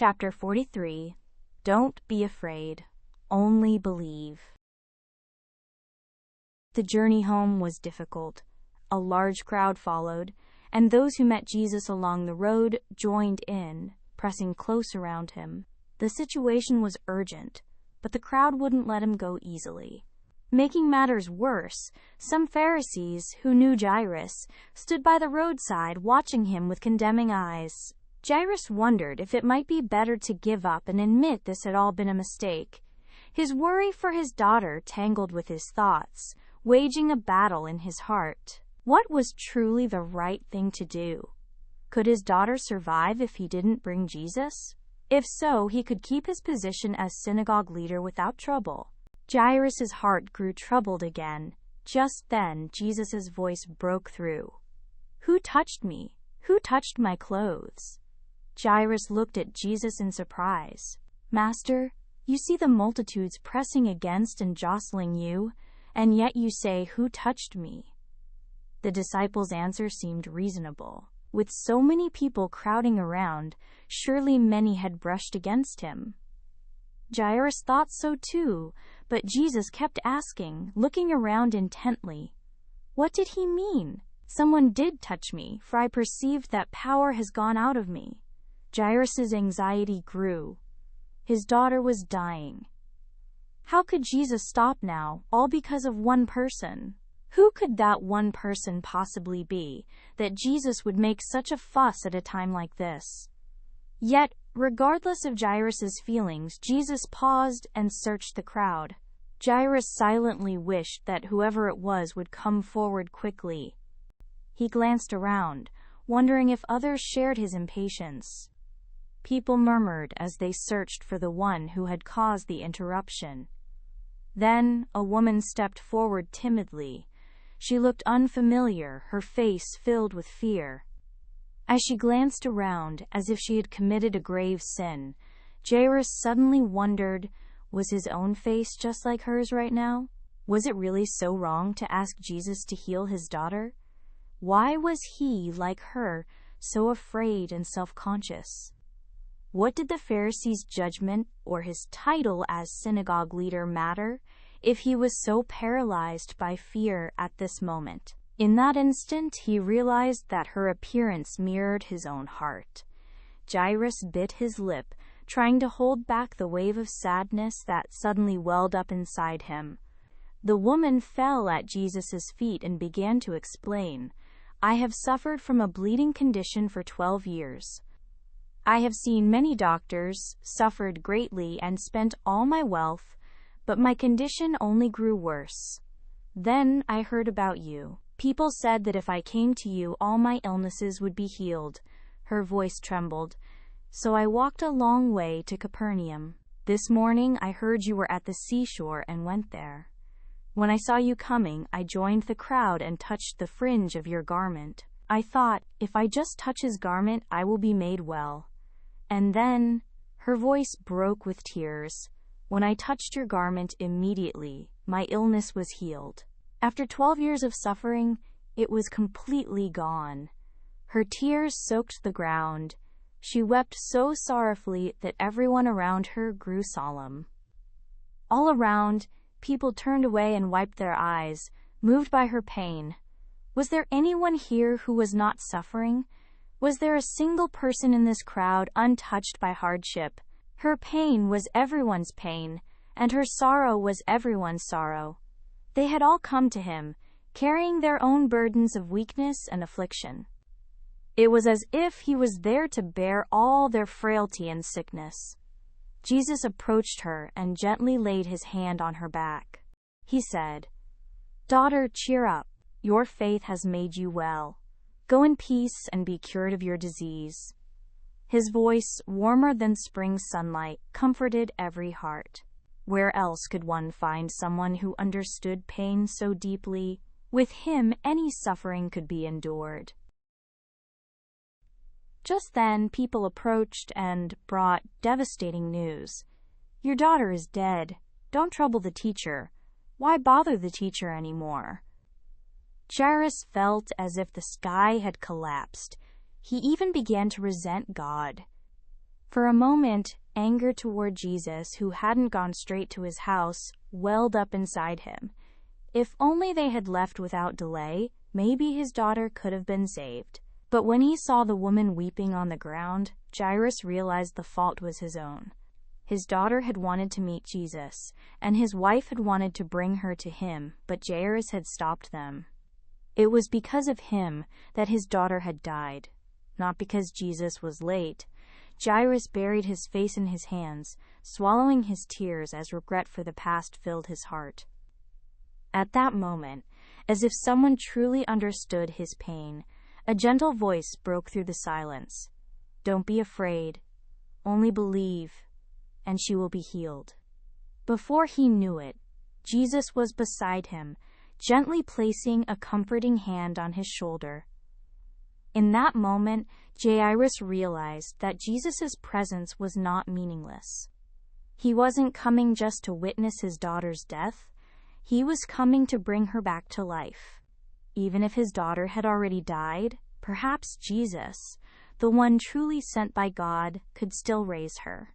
Chapter 43. Don't be afraid, only believe. The journey home was difficult. A large crowd followed, and those who met Jesus along the road joined in, pressing close around him. The situation was urgent, but the crowd wouldn't let him go easily. Making matters worse, some Pharisees, who knew Jairus, stood by the roadside watching him with condemning eyes. Jairus wondered if it might be better to give up and admit this had all been a mistake. His worry for his daughter tangled with his thoughts, waging a battle in his heart. What was truly the right thing to do? Could his daughter survive if he didn't bring Jesus? If so, he could keep his position as synagogue leader without trouble. Jairus' heart grew troubled again. Just then, Jesus' voice broke through. "Who touched me? Who touched my clothes?" Jairus looked at Jesus in surprise. "Master, you see the multitudes pressing against and jostling you, and yet you say, 'Who touched me?'" The disciples' answer seemed reasonable. With so many people crowding around, surely many had brushed against him. Jairus thought so too, but Jesus kept asking, looking around intently. What did he mean? "Someone did touch me, for I perceived that power has gone out of me." Jairus' anxiety grew. His daughter was dying. How could Jesus stop now, all because of one person? Who could that one person possibly be, that Jesus would make such a fuss at a time like this? Yet, regardless of Jairus' feelings, Jesus paused and searched the crowd. Jairus silently wished that whoever it was would come forward quickly. He glanced around, wondering if others shared his impatience. People murmured as they searched for the one who had caused the interruption. Then, a woman stepped forward timidly. She looked unfamiliar, her face filled with fear. As she glanced around, as if she had committed a grave sin, Jairus suddenly wondered, was his own face just like hers right now? Was it really so wrong to ask Jesus to heal his daughter? Why was he, like her, so afraid and self-conscious? What did the Pharisees' judgment or his title as synagogue leader matter if he was so paralyzed by fear at this moment? In that instant, he realized that her appearance mirrored his own heart. Jairus bit his lip, trying to hold back the wave of sadness that suddenly welled up inside him. The woman fell at Jesus' feet and began to explain, "I have suffered from a bleeding condition for 12 years. I have seen many doctors, suffered greatly, and spent all my wealth, but my condition only grew worse. Then I heard about you. People said that if I came to you, all my illnesses would be healed." Her voice trembled. "So I walked a long way to Capernaum. This morning I heard you were at the seashore and went there. When I saw you coming, I joined the crowd and touched the fringe of your garment. I thought, if I just touch his garment, I will be made well. And then," her voice broke with tears, "when I touched your garment, immediately, my illness was healed." After 12 years of suffering, it was completely gone. Her tears soaked the ground. She wept so sorrowfully that everyone around her grew solemn. All around, people turned away and wiped their eyes, moved by her pain. Was there anyone here who was not suffering? Was there a single person in this crowd untouched by hardship? Her pain was everyone's pain, and her sorrow was everyone's sorrow. They had all come to him, carrying their own burdens of weakness and affliction. It was as if he was there to bear all their frailty and sickness. Jesus approached her and gently laid his hand on her back. He said, "Daughter, cheer up. Your faith has made you well. Go in peace and be cured of your disease." His voice, warmer than spring sunlight, comforted every heart. Where else could one find someone who understood pain so deeply? With him, any suffering could be endured. Just then, people approached and brought devastating news. "Your daughter is dead. Don't trouble the teacher. Why bother the teacher anymore?" Jairus felt as if the sky had collapsed. He even began to resent God. For a moment, anger toward Jesus, who hadn't gone straight to his house, welled up inside him. If only they had left without delay, maybe his daughter could have been saved. But when he saw the woman weeping on the ground, Jairus realized the fault was his own. His daughter had wanted to meet Jesus, and his wife had wanted to bring her to him, but Jairus had stopped them. It was because of him that his daughter had died, not because Jesus was late. Jairus buried his face in his hands, swallowing his tears as regret for the past filled his heart. At that moment, as if someone truly understood his pain, a gentle voice broke through the silence. "Don't be afraid. Only believe, and she will be healed." Before he knew it, Jesus was beside him, gently placing a comforting hand on his shoulder. In that moment, Jairus realized that Jesus' presence was not meaningless. He wasn't coming just to witness his daughter's death. He was coming to bring her back to life. Even if his daughter had already died, perhaps Jesus, the one truly sent by God, could still raise her.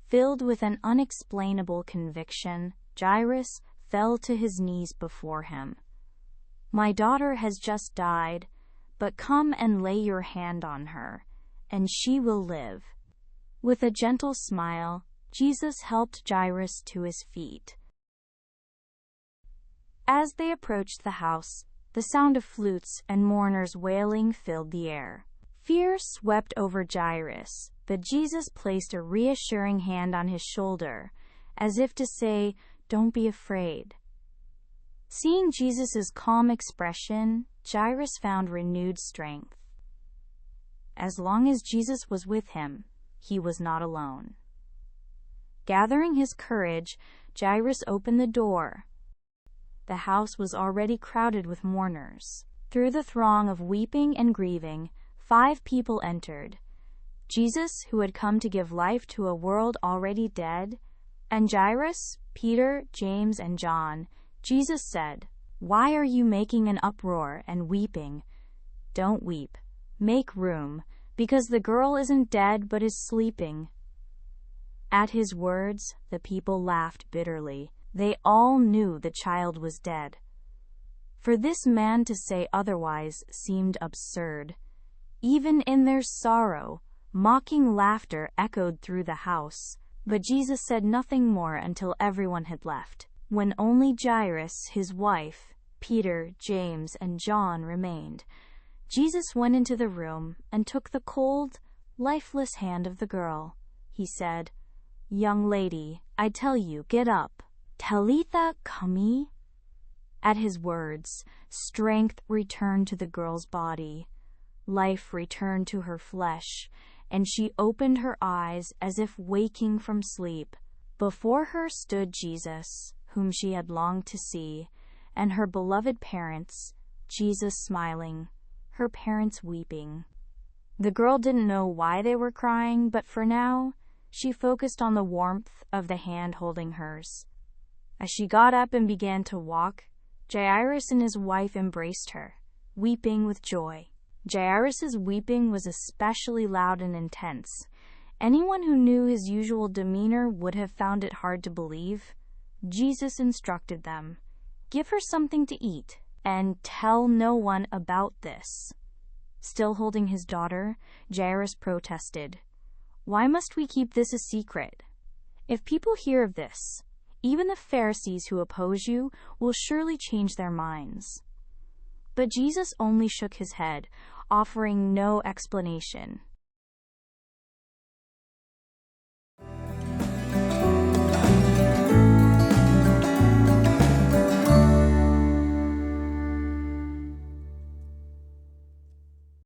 Filled with an unexplainable conviction, Jairus fell to his knees before him. "My daughter has just died, but come and lay your hand on her, and she will live." With a gentle smile, Jesus helped Jairus to his feet. As they approached the house, the sound of flutes and mourners wailing filled the air. Fear swept over Jairus, but Jesus placed a reassuring hand on his shoulder, as if to say, "Don't be afraid." Seeing Jesus' calm expression, Jairus found renewed strength. As long as Jesus was with him, he was not alone. Gathering his courage, Jairus opened the door. The house was already crowded with mourners. Through the throng of weeping and grieving, 5 people entered: Jesus, who had come to give life to a world already dead, and Jairus, Peter, James, and John. Jesus said, "Why are you making an uproar and weeping? Don't weep. Make room, because the girl isn't dead but is sleeping." At his words, the people laughed bitterly. They all knew the child was dead. For this man to say otherwise seemed absurd. Even in their sorrow, mocking laughter echoed through the house, but Jesus said nothing more until everyone had left. When only Jairus, his wife, Peter, James, and John remained, Jesus went into the room and took the cold, lifeless hand of the girl. He said, "Young lady, I tell you, get up. Talitha, cumi." At his words, strength returned to the girl's body. Life returned to her flesh, and she opened her eyes as if waking from sleep. Before her stood Jesus, whom she had longed to see, and her beloved parents, Jesus smiling, her parents weeping. The girl didn't know why they were crying, but for now, she focused on the warmth of the hand holding hers. As she got up and began to walk, Jairus and his wife embraced her, weeping with joy. Jairus' weeping was especially loud and intense. Anyone who knew his usual demeanor would have found it hard to believe. Jesus instructed them, "Give her something to eat, and tell no one about this." Still holding his daughter, Jairus protested, "Why must we keep this a secret? If people hear of this, even the Pharisees who oppose you will surely change their minds." But Jesus only shook his head, offering no explanation.